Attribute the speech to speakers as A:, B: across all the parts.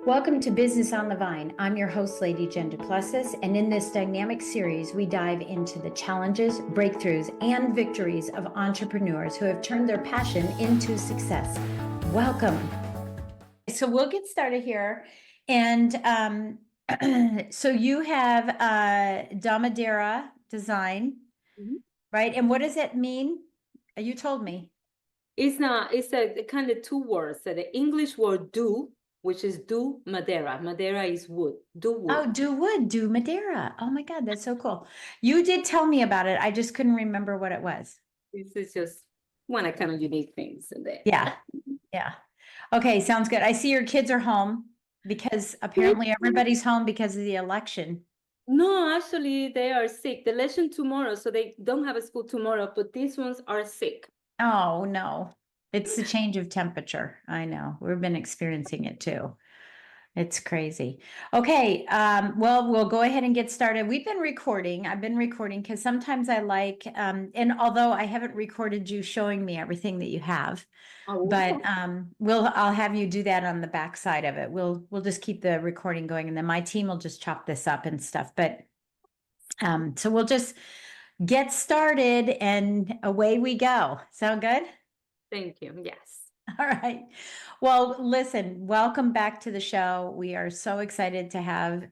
A: Welcome to Business on the Vine. I'm your host, Lady Jen Du Plessis, and in this dynamic series, we dive into the challenges, breakthroughs, and victories of entrepreneurs who have turned their passion into success. Welcome. So we'll get started here. And so you have Domadera Design, right? And what does that mean? You told me.
B: It's a kind of two words. So the English word do, which is do Madeira. Madeira is wood. Do wood.
A: Oh, do wood, do Madeira. Oh my God, that's so cool. You did tell me about it. I just couldn't remember what it was.
B: This is just one of kind of unique things in there.
A: Yeah. Yeah. Okay, sounds good. I see your kids are home because apparently everybody's home because of the election.
B: No, actually, they are sick. The election tomorrow, so they don't have a school tomorrow, but these ones are sick.
A: Oh, no. It's the change of temperature. I know. We've been experiencing it too. It's crazy. Okay, well, we'll go ahead and get started. We've been recording. I've been recording because sometimes I like, and although I haven't recorded you showing me everything that you have, but I'll have you do that on the back side of it. We'll just keep the recording going, and then my team will just chop this up and stuff. But so we'll just get started, and away we go. Sound good?
B: Thank you. Yes.
A: All right. Well, listen, welcome back to the show. We are so excited to have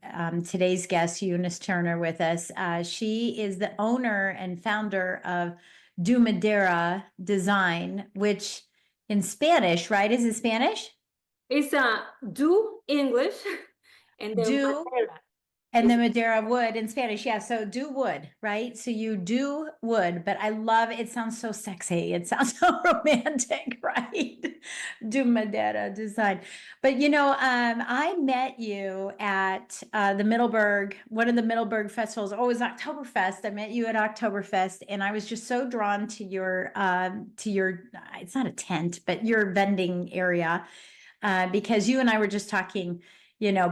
A: today's guest, Eunice Turner, with us. She is the owner and founder of Domadera Design, which in Spanish, right? Is it Spanish?
B: It's do English and then
A: Do
B: Madeira.
A: and the Madeira wood in Spanish. Yeah. So do wood, right? So you do wood, but I love it. Sounds so sexy. It sounds so romantic, right? Do Madeira Design. But I met you at the Middleburg, one of the Middleburg festivals. Oh, it was Oktoberfest. I met you at Oktoberfest, and I was just so drawn to your it's not a tent, but your vending area, because you and I were just talking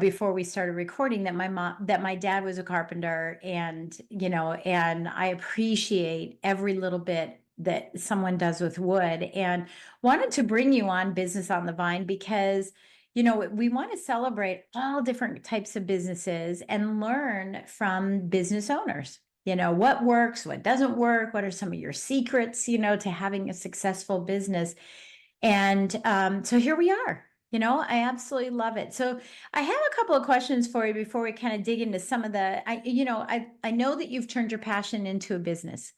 A: before we started recording that my dad was a carpenter, and I appreciate every little bit that someone does with wood, and wanted to bring you on Business on the Vine because, we want to celebrate all different types of businesses and learn from business owners. What works, what doesn't work, what are some of your secrets, to having a successful business. And so here we are. I absolutely love it. So I have a couple of questions for you before we kind of dig into some of I know that you've turned your passion into a business.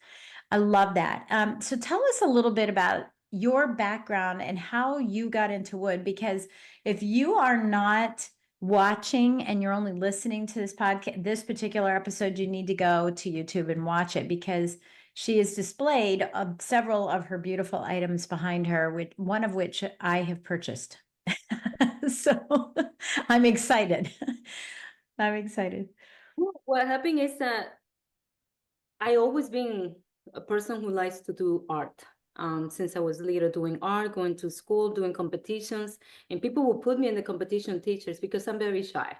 A: I love that. So tell us a little bit about your background and how you got into wood, because if you are not watching and you're only listening to this podcast, this particular episode, you need to go to YouTube and watch it, because she has displayed several of her beautiful items behind her, one of which I have purchased. So I'm excited. I'm excited.
B: What happened is that I always been a person who likes to do art. Since I was little, doing art, going to school, doing competitions, and people will put me in the competition teachers because I'm very shy.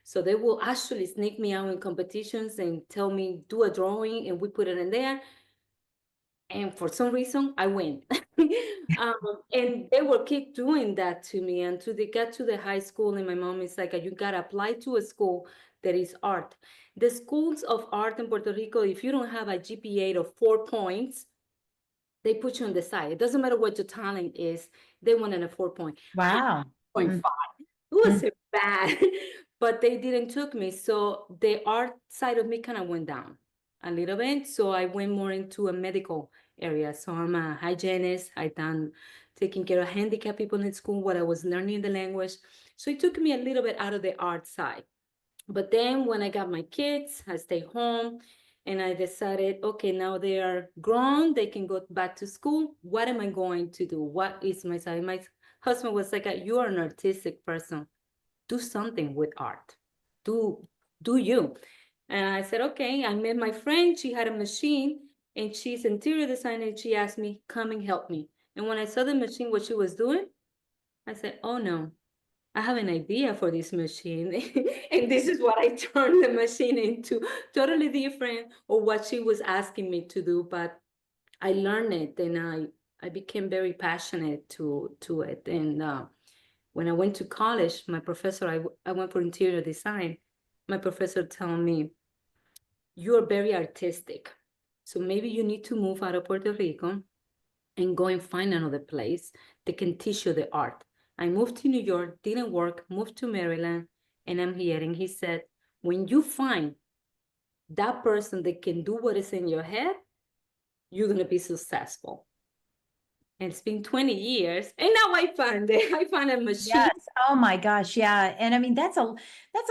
B: So they will actually sneak me out in competitions and tell me, do a drawing, and we put it in there. And for some reason, I win. And they will keep doing that to me until they get to the high school. And my mom is like, you got to apply to a school that is art. The schools of art in Puerto Rico, if you don't have a GPA of 4 points, they put you on the side. It doesn't matter what your talent is. They want a 4 point.
A: Wow.
B: 0.5. It was bad, but they didn't took me. So the art side of me kind of went down a little bit. So I went more into a medical area. So I'm a hygienist. I done taking care of handicapped people in school, what I was learning the language. So it took me a little bit out of the art side. But then when I got my kids, I stayed home and I decided, okay, now they are grown, they can go back to school. What am I going to do? What is my side? My husband was like, you are an artistic person. Do something with art. Do you? And I said, okay. I met my friend. She had a machine and she's interior designer. And she asked me, come and help me. And when I saw the machine, what she was doing, I said, oh no, I have an idea for this machine. And this is what I turned the machine into, totally different of what she was asking me to do. But I learned it and I became very passionate to it. And When I went to college, my professor, I went for interior design. My professor told me, you're very artistic. So maybe you need to move out of Puerto Rico and go and find another place that can teach you the art. I moved to New York, didn't work, moved to Maryland, and I'm here. And he said, when you find that person that can do what is in your head, you're going to be successful. And it's been 20 years, and now I find it. I find a machine.
A: Yes. Oh my gosh. Yeah. And I mean, that's a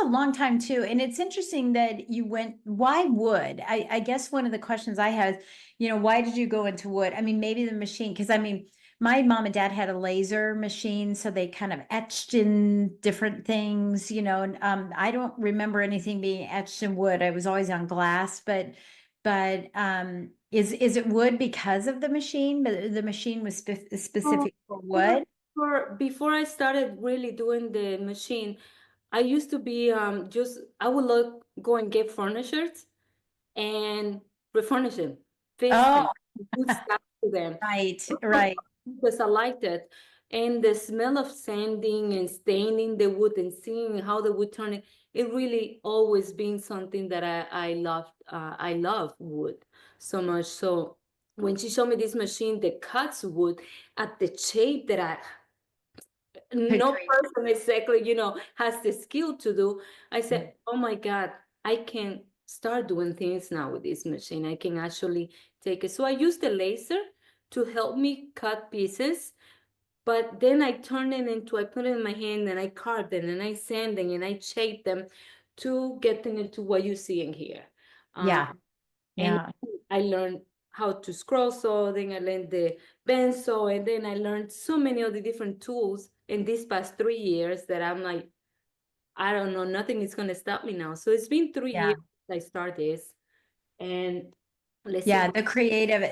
A: long time too. And it's interesting that you went, why wood? I guess one of the questions I had is, why did you go into wood? I mean, maybe the machine, because I mean, my mom and dad had a laser machine, so they kind of etched in different things, and I don't remember anything being etched in wood. I was always on glass, but is it wood because of the machine? But the machine was specific for wood?
B: Before I started really doing the machine, I used to be I would go and get furniture and refurnish them, fix
A: Oh,
B: them, put stuff to them.
A: right.
B: Because I liked it. And the smell of sanding and staining the wood and seeing how the wood turn it really always been something that I loved. I love wood so much. So when she showed me this machine that cuts wood at the shape that no
A: Agreed.
B: person exactly, has the skill to do, I said, oh my God, I can start doing things now with this machine. I can actually take it. So I use the laser to help me cut pieces, but then I I put it in my hand and I carve them and I sand them and I shape them to get them into what you see in here.
A: Yeah.
B: And
A: Yeah.
B: I learned how to scroll saw, then I learned the bend saw, and then I learned so many of the different tools in these past 3 years that I'm like, I don't know, nothing is gonna stop me now. So it's been 3 years
A: Yeah.
B: I start this, and let's see
A: Yeah.
B: how.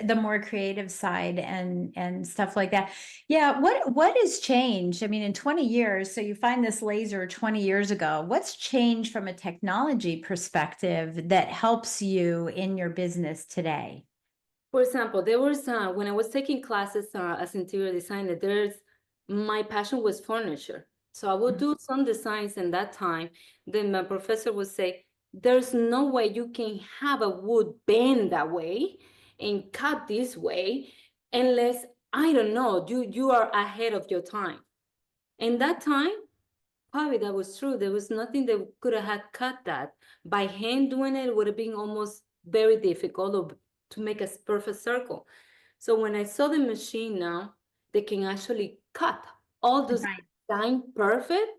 A: The more creative side and stuff like that. Yeah. What has changed? I mean, in 20 years, so you find this laser 20 years ago. What's changed from a technology perspective that helps you in your business today?
B: For example, there was when I was taking classes as interior designer, my passion was furniture. So I would do some designs in that time. Then my professor would say, there's no way you can have a wood bend that way and cut this way unless, I don't know, you are ahead of your time. And that time, probably that was true. There was nothing that could have had cut that. By hand doing it would have been almost very difficult to make a perfect circle. So when I saw the machine now, they can actually cut all those
A: Right.
B: design perfect.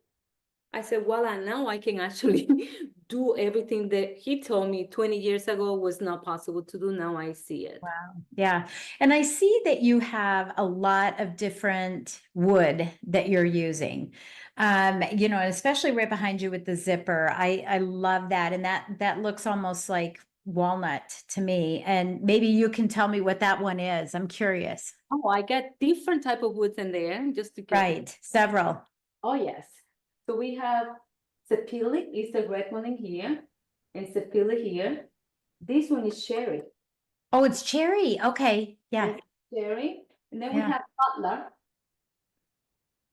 B: I said, well, and now I can actually do everything that he told me 20 years ago was not possible to do. Now I see it.
A: Wow. Yeah. And I see that you have a lot of different wood that you're using. Especially right behind you with the zipper. I love that. And that looks almost like walnut to me. And maybe you can tell me what that one is. I'm curious.
B: Oh, I get different type of woods in there just to get.
A: Right. Several.
B: Oh, yes. So we have sapele is the red one in here, and sapele here. This one is cherry.
A: Oh, it's cherry. Okay. Yeah.
B: This cherry. And then we
A: Yeah.
B: have butler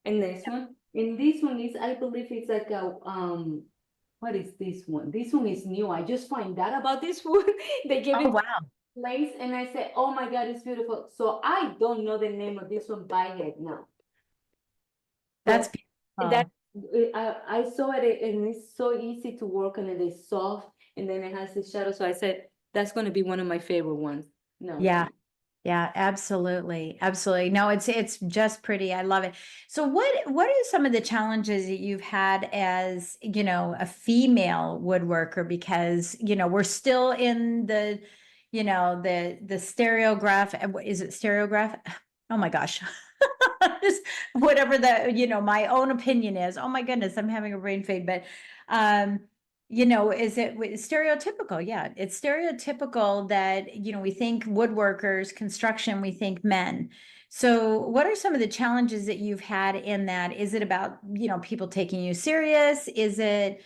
B: in this one. And this one is, I believe it's like what is this one? This one is new. I just find out about this wood. They gave
A: Oh,
B: it
A: wow.
B: place and I said, oh my God, it's beautiful. So I don't know the name of this one by head now.
A: That's
B: So that
A: beautiful.
B: I saw it and it's so easy to work on it. It's soft and then it has the shadow. So I said, that's going to be one of my favorite ones. No.
A: Yeah. Yeah, absolutely. Absolutely. No, it's just pretty. I love it. So what are some of the challenges that you've had as, a female woodworker? Because, we're still in the stereograph, is it stereograph? Oh my gosh. Just whatever my own opinion is. Oh my goodness, I'm having a brain fade, but um is it stereotypical? Yeah, it's stereotypical that, we think woodworkers, construction, we think men. So what are some of the challenges that you've had in that? Is it about, people taking you serious? Is it,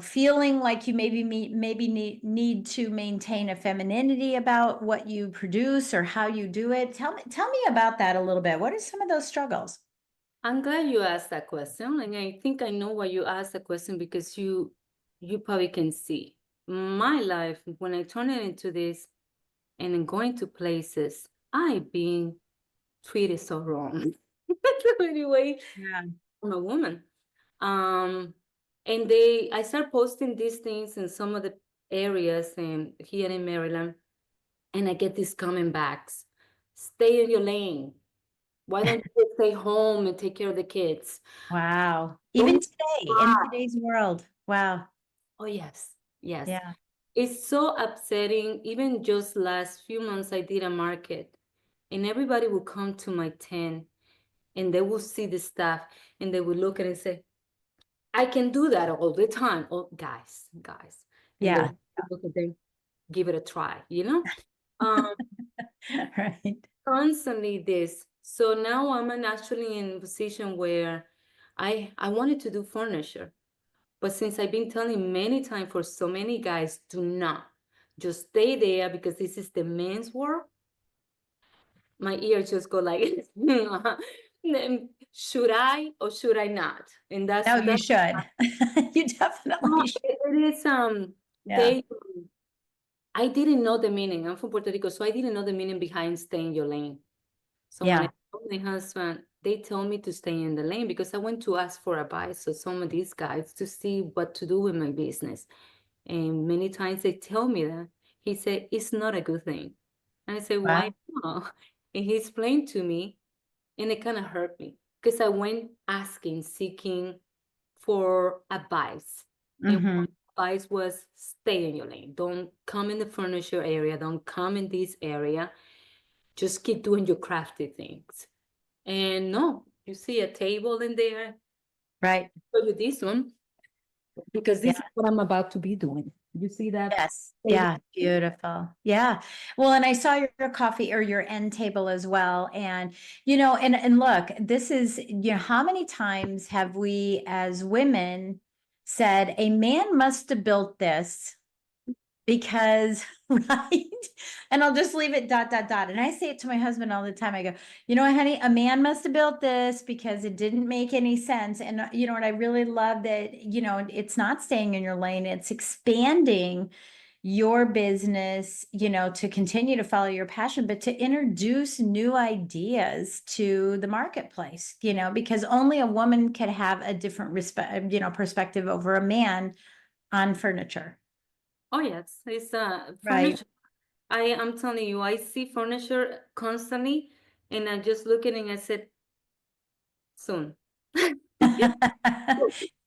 A: feeling like you maybe need to maintain a femininity about what you produce or how you do it? Tell me about that a little bit. What are some of those struggles?
B: I'm glad you asked that question, and I think I know why you asked the question because you probably can see my life when I turn it into this and then going to places, I being treated so wrong. Anyway,
A: Yeah.
B: I'm a woman. Um, and I start posting these things in some of the areas and here in Maryland, and I get these coming backs. Stay in your lane. Why don't you just stay home and take care of the kids?
A: Wow. Even
B: Don't
A: today, in
B: try.
A: today's world. Wow.
B: Oh, yes. Yes.
A: Yeah.
B: It's so upsetting. Even just last few months, I did a market, and everybody would come to my tent and they will see the stuff and they will look at it and say, I can do that all the time. Oh, guys. And they
A: Yeah.
B: look at them, give it a try, you know? Um,
A: Right.
B: Constantly this. So now actually in a position where I wanted to do furniture. But since I've been telling many times for so many guys, do not just stay there because this is the men's world, my ears just go like, should I or should I not? And
A: No, you
B: that's
A: should. You definitely should.
B: it is
A: Yeah.
B: they I didn't know the meaning. I'm from Puerto Rico, so I didn't know the meaning behind stay in your lane. So when I
A: Yeah.
B: told my husband, they told me to stay in the lane because I went to ask for advice of some of these guys to see what to do with my business. And many times they tell me that. He said, it's not a good thing. And I said, why
A: Wow.
B: not? And he explained to me, and it kind of hurt me because I went asking, seeking for advice. And
A: Hmm.
B: one advice was stay in your lane. Don't come in the furniture area. Don't come in this area. Just keep doing your crafty things. And no, you see a table in there.
A: Right.
B: Show you this one because
A: Yeah.
B: this is what I'm about to be doing. You see that
A: Yes.
B: table?
A: Yeah. Beautiful. Yeah. Well, and I saw your coffee or your end table as well. And, and look, this is, how many times have we as women said a man must have built this because right, and I'll just leave it dot dot dot, and I say it to my husband all the time. I go, honey, a man must have built this because it didn't make any sense. And you know what, I really love that, it's not staying in your lane, it's expanding your business, to continue to follow your passion, but to introduce new ideas to the marketplace, because only a woman can have a different perspective over a man on furniture.
B: Oh yes, it's
A: Right.
B: furniture. I'm telling you, I see furniture constantly, and I just look at it and I said, soon.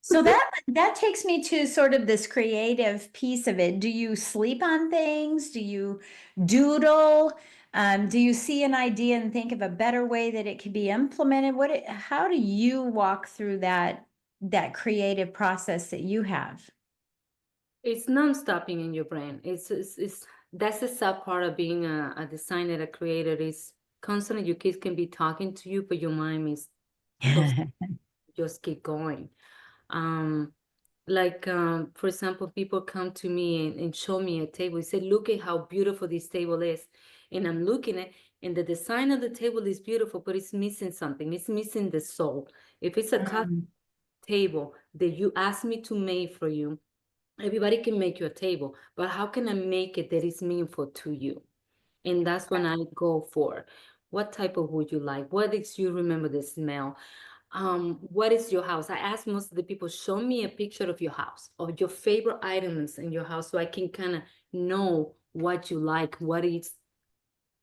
A: So that takes me to sort of this creative piece of it. Do you sleep on things? Do you doodle? Do you see an idea and think of a better way that it could be implemented? How do you walk through that creative process that you have?
B: It's non-stopping in your brain. It's that's the sad part of being a designer, a creator. Is constantly your kids can be talking to you, but your mind is just just keep going. Um, for example, people come to me and show me a table. They say, look at how beautiful this table is. And I'm looking at, and the design of the table is beautiful, but it's missing something. It's missing the soul. If it's a custom
A: Mm,
B: table that you ask me to make for you, everybody can make you a table, but how can I make it that is meaningful to you? And that's when I go for what type of wood you like. What is you remember the smell? What is your house? I ask most of the people, show me a picture of your house, of your favorite items in your house, so I can kind of know what you like, what is,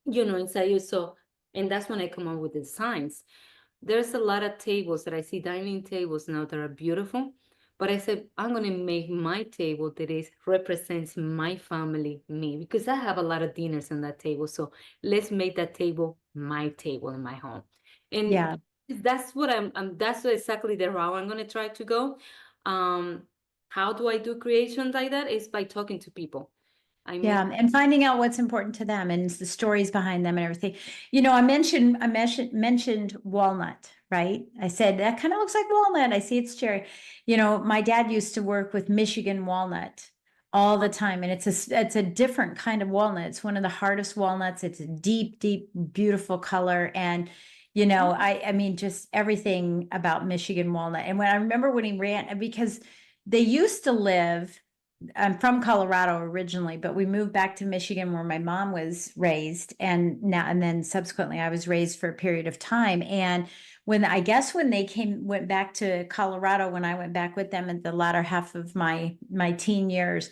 B: inside you. So, and that's when I come up with the designs. There's a lot of tables that I see, dining tables now that are beautiful, but I said I'm gonna make my table that is represents my family, me, because I have a lot of dinners on that table. So let's make that table my table in my home. And
A: yeah.
B: that's what that's exactly the route I'm gonna try to go. Um, how do I do creations like that? Is by talking to people. I meet
A: Yeah, and finding out what's important to them and the stories behind them and everything. I mentioned walnut, right? I said that kind of looks like walnut. I see it's cherry. My dad used to work with Michigan walnut all the time, and it's a different kind of walnut. It's one of the hardest walnuts. It's a deep, deep, beautiful color, and You know, I mean, just everything about Michigan walnut. And when I remember when he ran, because they used to live, I'm from Colorado originally, but we moved back to Michigan where my mom was raised. And then subsequently I was raised for a period of time. And I guess when they went back to Colorado, when I went back with them in the latter half of my teen years,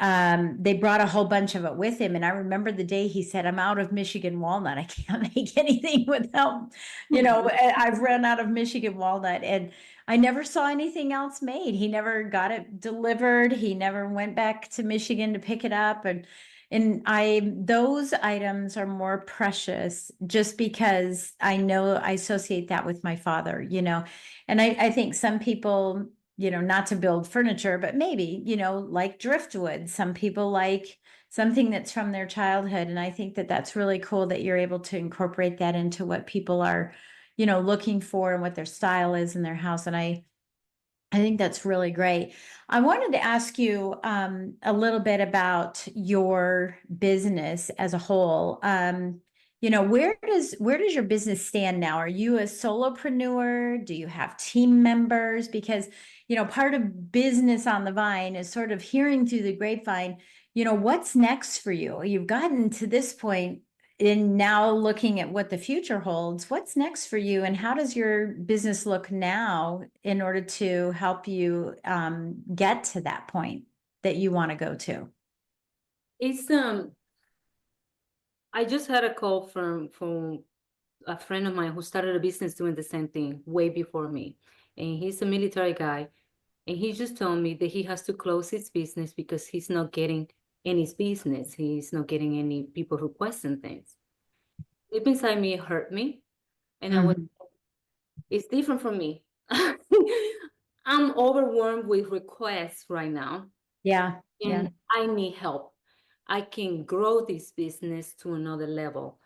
A: they brought a whole bunch of it with him. And I remember the day he said, I'm out of Michigan walnut. I can't make anything without, I've run out of Michigan walnut. And I never saw anything else made. He never got it delivered. He never went back to Michigan to pick it up. And those items are more precious just because I know I associate that with my father, And I think some people, not to build furniture, but maybe, like driftwood. Some people like something that's from their childhood. And I think that that's really cool that you're able to incorporate that into what people are, looking for and what their style is in their house. And I think that's really great. I wanted to ask you a little bit about your business as a whole. Where does your business stand now? Are you a solopreneur? Do you have team members? Because, part of business on the vine is sort of hearing through the grapevine, what's next for you? You've gotten to this point in now looking at what the future holds. What's next for you, and how does your business look now in order to help you get to that point that you want to go to?
B: It's I just had a call from a friend of mine who started a business doing the same thing way before me. And he's a military guy. And he just told me that he has to close his business because he's not getting any business. He's not getting any people requesting things. Deep inside me, it hurt me. And I was,
A: Mhm.
B: it's different from me. I'm overwhelmed with requests right now,
A: Yeah, yeah,
B: and I need help. I can grow this business to another level.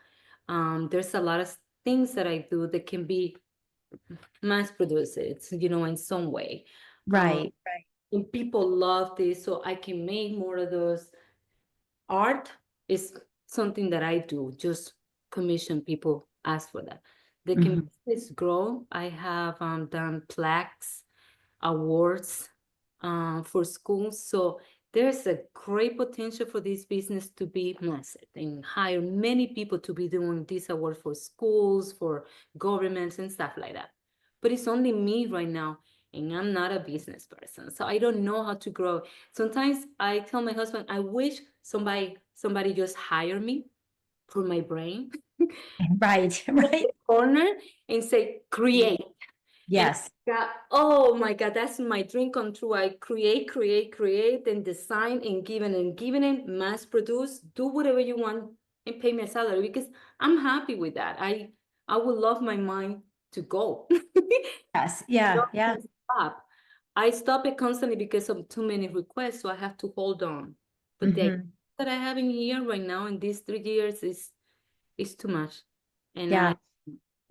B: There's a lot of things that I do that can be mass produced, in some way.
A: right, right.
B: And people love this, so I can make more of those. Art is something that I do, just commission people ask for that. They can
A: Mhm.
B: business grow. I have done plaques, awards for schools. So there's a great potential for this business to be massive and hire many people to be doing this award for schools, for governments and stuff like that. But it's only me right now, and I'm not a business person. So I don't know how to grow. Sometimes I tell my husband, I wish somebody just hire me for my brain,
A: Right, right.
B: corner and say, create. And
A: Yes.
B: oh my God, that's my dream come true. I create, and design and giving it, mass produce, do whatever you want and pay me a salary because I'm happy with that. I would love my mind to go.
A: Yes. Yeah,
B: Not
A: yeah.
B: to stop. I stop it constantly because of too many requests, so I have to hold on. But the idea
A: Hmm.
B: that I have in here right now in these 3 years is too much. And
A: Yeah.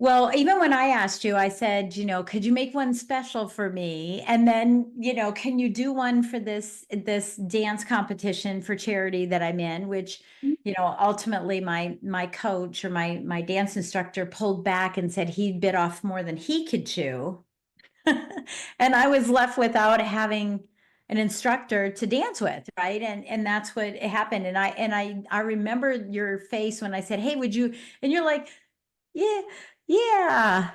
A: Well, even when I asked you, I said, could you make one special for me? And then, can you do one for this dance competition for charity that I'm in, which, ultimately my coach or my dance instructor pulled back and said he bit off more than he could chew. And I was left without having an instructor to dance with, right? And that's what happened. And I remember your face when I said, "Hey, would you?" And you're like, yeah, yeah.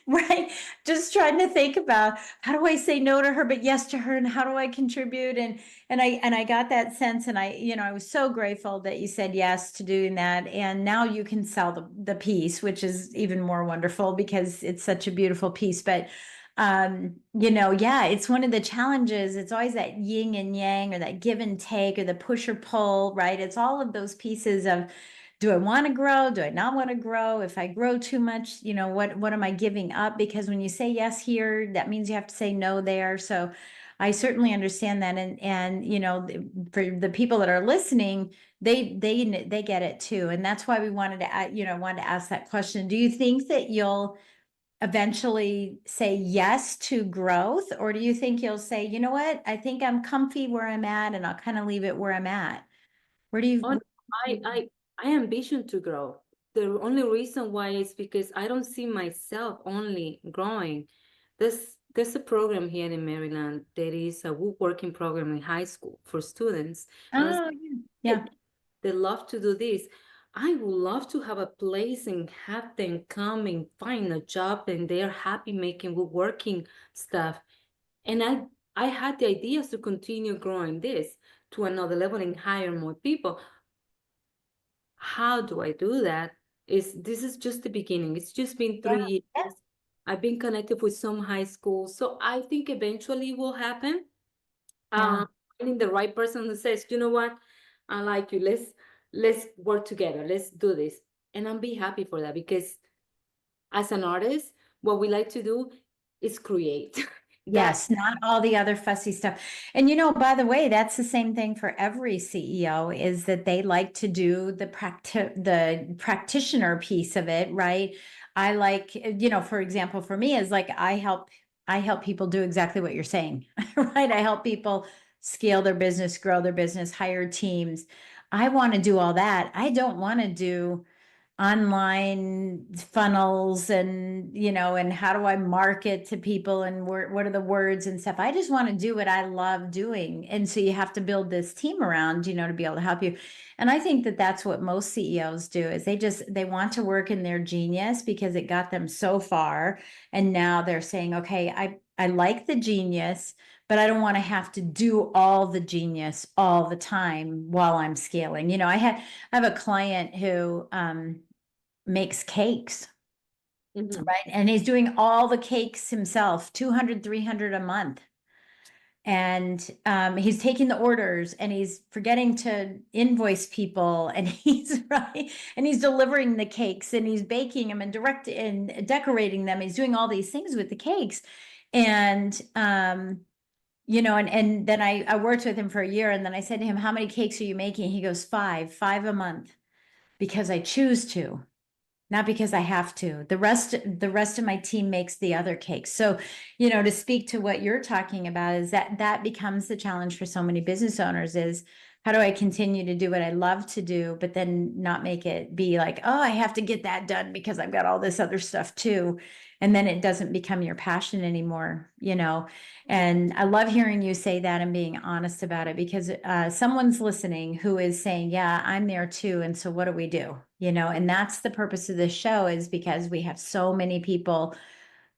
A: Right. Just trying to think about how do I say no to her, but yes to her, and how do I contribute? And I got that sense, and I was so grateful that you said yes to doing that. And now you can sell the piece, which is even more wonderful because it's such a beautiful piece. But yeah, it's one of the challenges. It's always that yin and yang, or that give and take, or the push or pull, right? It's all of those pieces of, do I want to grow? Do I not want to grow? If I grow too much, what am I giving up? Because when you say yes here, that means you have to say no there. So I certainly understand that. And for the people that are listening, they get it too. And that's why we wanted to ask that question. Do you think that you'll eventually say yes to growth, or do you think you'll say, you know what, I think I'm comfy where I'm at, and I'll kind of leave it where I'm at? Where do
B: oh,
A: you?
B: I I ambition to grow. the only reason why is because I don't see myself only growing. There's a program here in Maryland that is a woodworking program in high school for students. And I was
A: Oh, yeah.
B: they love to do this. I would love to have a place and have them come and find a job and they're happy making woodworking stuff. And I had the ideas to continue growing this to another level and hire more people. How do I do that? This is just the beginning. It's just been
A: Yeah.
B: 3 years.
A: Yeah.
B: I've been connected with some high schools, so I think eventually it will happen.
A: Yeah.
B: Finding the right person who says, you know what, I like you. Let's work together. Let's do this, and I'm be happy for that because as an artist, what we like to do is create. That
A: Yes, not all the other fussy stuff. And by the way, that's the same thing for every CEO is that they like to do the practitioner piece of it, right? I like, for example, for me is like I help people do exactly what you're saying, right? I help people scale their business, grow their business, hire teams. I want to do all that. I don't want to do online funnels and how do I market to people and what are the words and stuff. I just want to do what I love doing. And so you have to build this team around, to be able to help you. And I think that that's what most CEOs do is they want to work in their genius because it got them so far. And now they're saying, okay, I like the genius, but I don't want to have to do all the genius all the time while I'm scaling. I have a client who makes cakes,
B: Mhm.
A: right? And he's doing all the cakes himself, 200, 300 a month. And he's taking the orders and he's forgetting to invoice people and he's right and he's delivering the cakes and he's baking them and decorating them. He's doing all these things with the cakes. And and then I worked with him for a year and then I said to him, how many cakes are you making? He goes, five a month because I choose to, not because I have to. The rest of my team makes the other cakes. So, to speak to what you're talking about is that becomes the challenge for so many business owners is how do I continue to do what I love to do, but then not make it be like, oh, I have to get that done because I've got all this other stuff too. And then it doesn't become your passion anymore. And I love hearing you say that and being honest about it because someone's listening who is saying, yeah, I'm there too. And so what do we do? And that's the purpose of this show is because we have so many people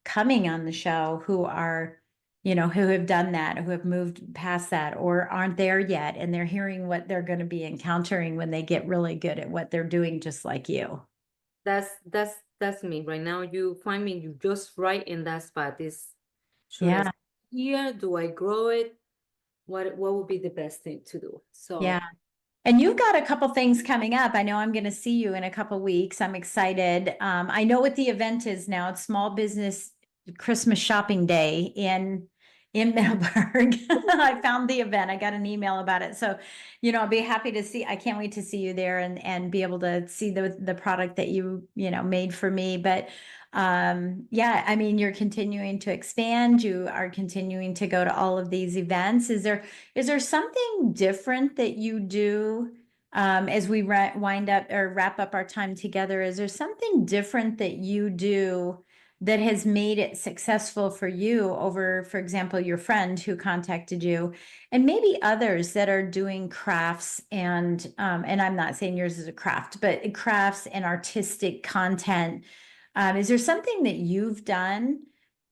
A: coming on the show who are, who have done that, who have moved past that or aren't there yet. And they're hearing what they're going to be encountering when they get really good at what they're doing, just like you.
B: That's me right now. You find me you just right in that spot. Is should I
A: Yeah.
B: stay here? Do I grow it? What would be the best thing to do?
A: Yeah.
B: So
A: And you've got a couple things coming up. I know I'm going to see you in a couple weeks. I'm excited. I know what the event is now. It's Small Business Christmas Shopping Day in Middleburg. I found the event. I got an email about it. So, I'll be happy to see. I can't wait to see you there and be able to see the product that you made for me. But yeah, I mean, you're continuing to expand. You are continuing to go to all of these events. Is there something different that you do as we wind up or wrap up our time together? Is there something different that you do that has made it successful for you over, for example, your friend who contacted you, and maybe others that are doing crafts and I'm not saying yours is a craft, but crafts and artistic content. Is there something that you've done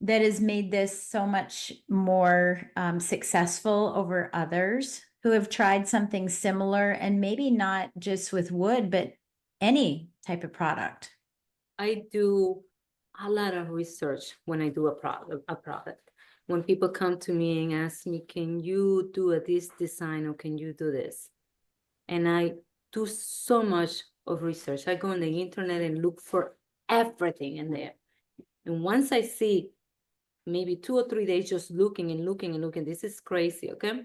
A: that has made this so much more successful over others who have tried something similar and maybe not just with wood, but any type of product?
B: I do a lot of research when I do a product. When people come to me and ask me, can you do this design or can you do this? And I do so much of research. I go on the internet and look for everything in there. And once I see maybe 2 or 3 days just looking and looking and looking, this is crazy, okay?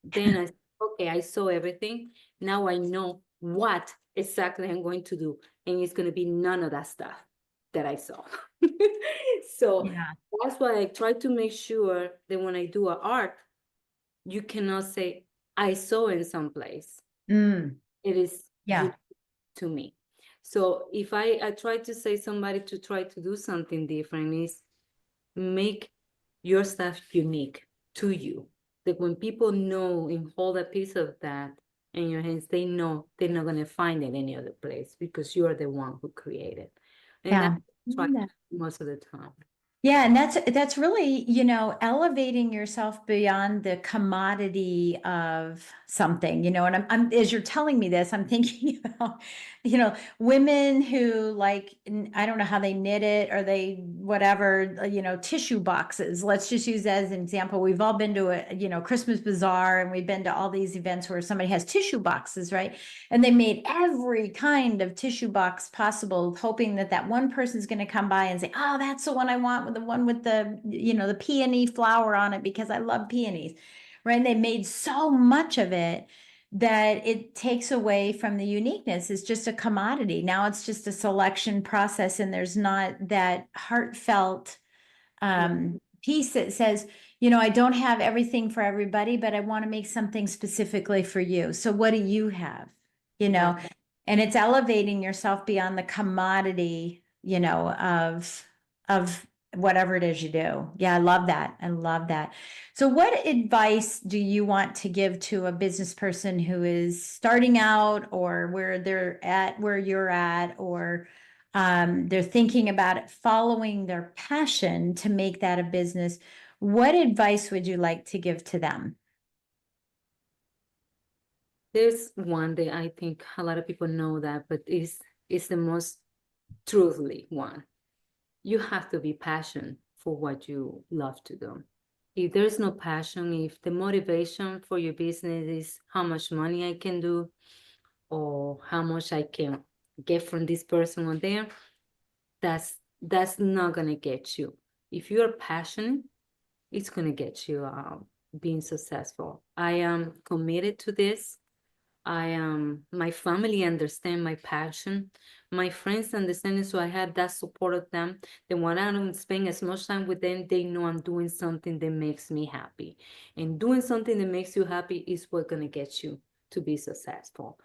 B: Then okay, I saw everything. Now I know what exactly I'm going to do. And it's going to be none of that stuff that I saw. So
A: Yeah.
B: that's why I try to make sure that when I do a art, you cannot say, I saw in some place.
A: Mm,
B: It is
A: yeah.
B: you to me. So if I try to say somebody to try to do something different is make your stuff unique to you. That when people know and hold a piece of that in your hands, they know they're not gonna find it any other place because you are the one who created. And
A: Yeah.
B: that's try most of the time.
A: Yeah, and that's really, elevating yourself beyond the commodity of something, and I'm as you're telling me this, I'm thinking about, women who like, I don't know how they knit it or they whatever, tissue boxes. Let's just use that as an example. We've all been to a, Christmas bazaar and we've been to all these events where somebody has tissue boxes, right? And they made every kind of tissue box possible, hoping that that one person's going to come by and say, oh, that's the one I want, with the one with the, the peony flower on it because I love peonies, right? And they made so much of it that it takes away from the uniqueness. It's just a commodity. Now it's just a selection process and there's not that heartfelt piece that says, I don't have everything for everybody, but I want to make something specifically for you. So what do you have? And it's elevating yourself beyond the commodity, of whatever it is you do. Yeah, I love that. I love that. So what advice do you want to give to a business person who is starting out or where they're at, where you're at, or they're thinking about it, following their passion to make that a business? What advice would you like to give to them?
B: There's one that I think a lot of people know that, but is the most truthfully one. You have to be passionate for what you love to do. If there's no passion, if the motivation for your business is how much money I can do or how much I can get from this person or there, that's not gonna get you. If you're passionate, it's gonna get you being successful. I am committed to this. My family understand my passion. My friends understand it, so I have that support of them. Then when I don't spend as much time with them, they know I'm doing something that makes me happy. And doing something that makes you happy is what's gonna get you to be successful.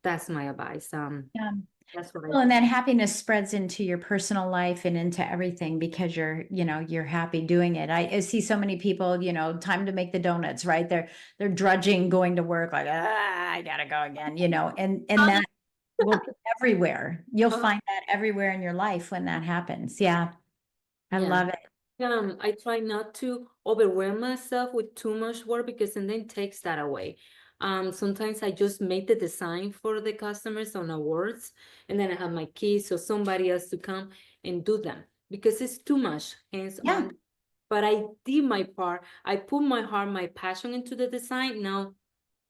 B: That's my advice.
A: Yeah.
B: That's what I
A: Well, and
B: think.
A: that happiness spreads into your personal life and into everything because you're happy doing it. I see so many people, time to make the donuts, right? They're drudging going to work like, I gotta go again, and that will be everywhere. You'll find that everywhere in your life when that happens. Yeah, I
B: Yeah.
A: love it.
B: I try not to overwhelm myself with too much work because and then takes that away. Sometimes I just make the design for the customers on awards, and then I have my kids or somebody else to come and do them because it's too much hands
A: Yeah.
B: on. But I did my part. I put my heart, my passion into the design. Now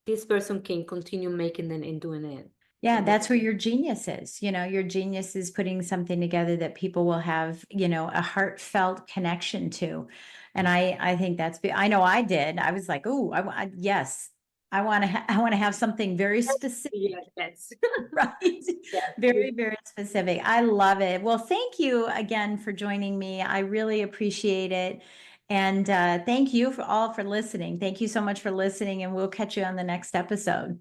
B: this person can continue making them and doing it.
A: Yeah, that's where your genius is. Your genius is putting something together that people will have, a heartfelt connection to. And I think I know I did. I was like, oh, yes, I want to, I want to have something very specific,
B: Yes.
A: right?
B: Yes.
A: Very, very specific. I love it. Well, thank you again for joining me. I really appreciate it. And thank you for listening. Thank you so much for listening, and we'll catch you on the next episode.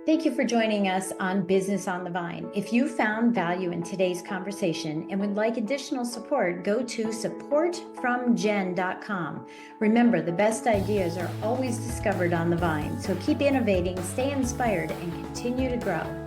A: Thank you for joining us on Business on the Vine. If you found value in today's conversation and would like additional support, go to supportfromjen.com. Remember, the best ideas are always discovered on the vine, so keep innovating, stay inspired, and continue to grow.